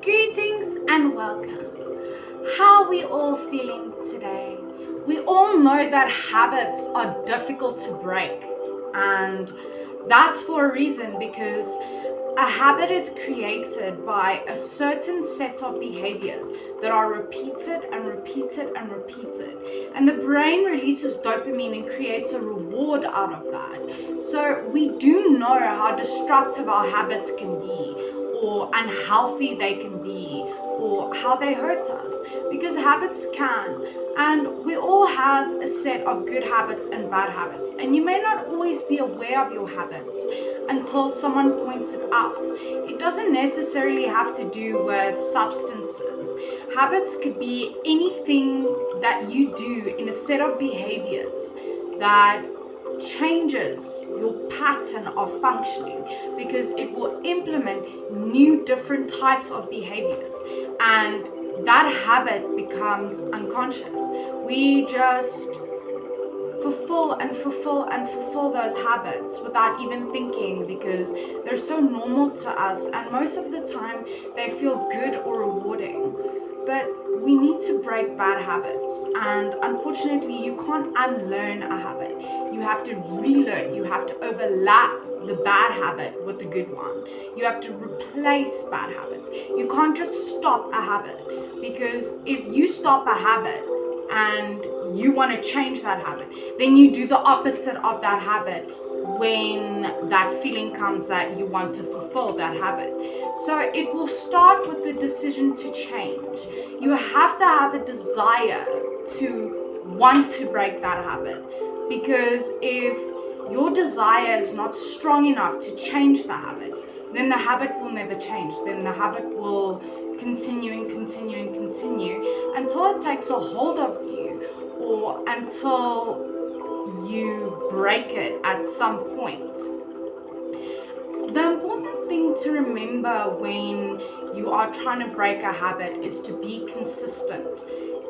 Greetings and welcome. How are we all feeling today? We all know that habits are difficult to break, and that's for a reason, because a habit is created by a certain set of behaviors that are repeated and repeated and repeated. And the brain releases dopamine and creates a reward out of that. So we do know how destructive our habits can be, or unhealthy they can be, or how they hurt us, because habits can. And we all have a set of good habits and bad habits, and you may not always be aware of your habits until someone points it out. It doesn't necessarily have to do with substances. Habits could be anything that you do in a set of behaviors that changes your pattern of functioning, because it will implement new different types of behaviors, and that habit becomes unconscious. We just fulfill and fulfill and fulfill those habits without even thinking, because they're so normal to us, and most of the time they feel good or rewarding. But we need to break bad habits, and unfortunately you can't unlearn a habit. You have to relearn. You have to overlap the bad habit with the good one. You have to replace bad habits. You can't just stop a habit, because if you stop a habit and you want to change that habit, then you do the opposite of that habit when that feeling comes that you want to fulfill that habit. So it will start with the decision to change. You have to have a desire to want to break that habit, because if your desire is not strong enough to change the habit, then the habit will never change. Then the habit will continue and continue and continue until it takes a hold of you, or until you break it at some point. The important thing to remember when you are trying to break a habit is to be consistent.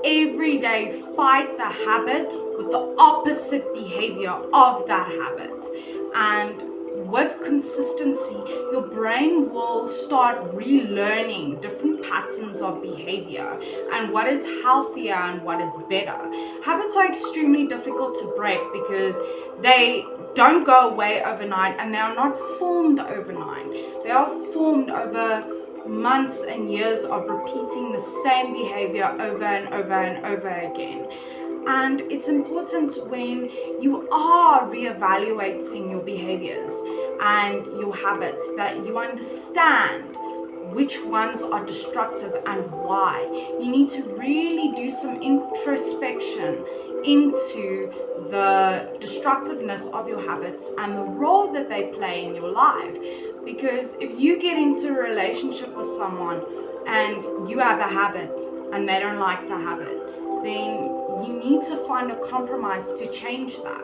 Every day, fight the habit with the opposite behavior of that habit. And with consistency, your brain will start relearning different patterns of behavior and what is healthier and what is better. Habits are extremely difficult to break because they don't go away overnight, and they are not formed overnight. They are formed over months and years of repeating the same behavior over and over and over again. And it's important when you are reevaluating your behaviors and your habits that you understand which ones are destructive and why. You need to really do some introspection into the destructiveness of your habits and the role that they play in your life. Because if you get into a relationship with someone and you have a habit and they don't like the habit, then you need to find a compromise to change that.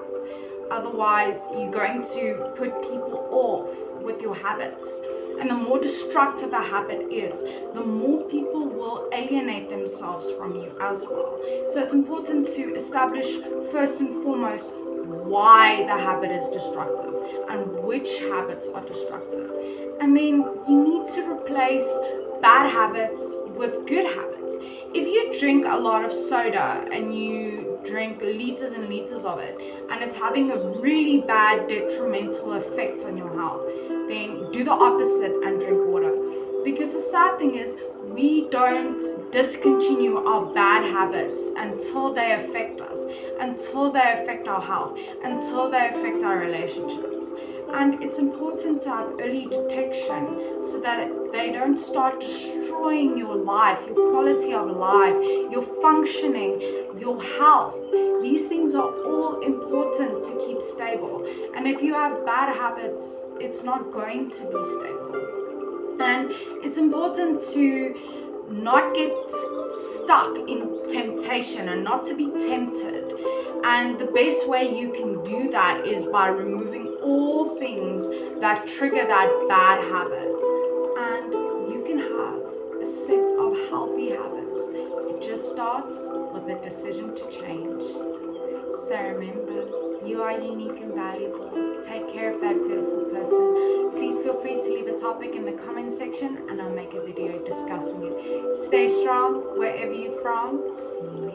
Otherwise, you're going to put people off with your habits. And the more destructive a habit is, the more people will alienate themselves from you as well. So it's important to establish first and foremost why the habit is destructive and which habits are destructive. And then you need to replace bad habits with good habits. If you drink a lot of soda and you drink liters and liters of it, and it's having a really bad detrimental effect on your health, then do the opposite and drink water. Because the sad thing is, we don't discontinue our bad habits until they affect us, until they affect our health, until they affect our relationships. And it's important to have early detection so that they don't start destroying your life, your quality of life, your functioning, your health. These things are all important to keep stable. And if you have bad habits, it's not going to be stable. And it's important to not get stuck in temptation and not to be tempted. And the best way you can do that is by removing all things that trigger that bad habit. And you can have a set of healthy habits. It just starts with a decision to change. So remember, you are unique and valuable. Take care of that beautiful person. Please feel free to leave a topic in the comment section and I'll make a video discussing it. Stay strong wherever you're from. See you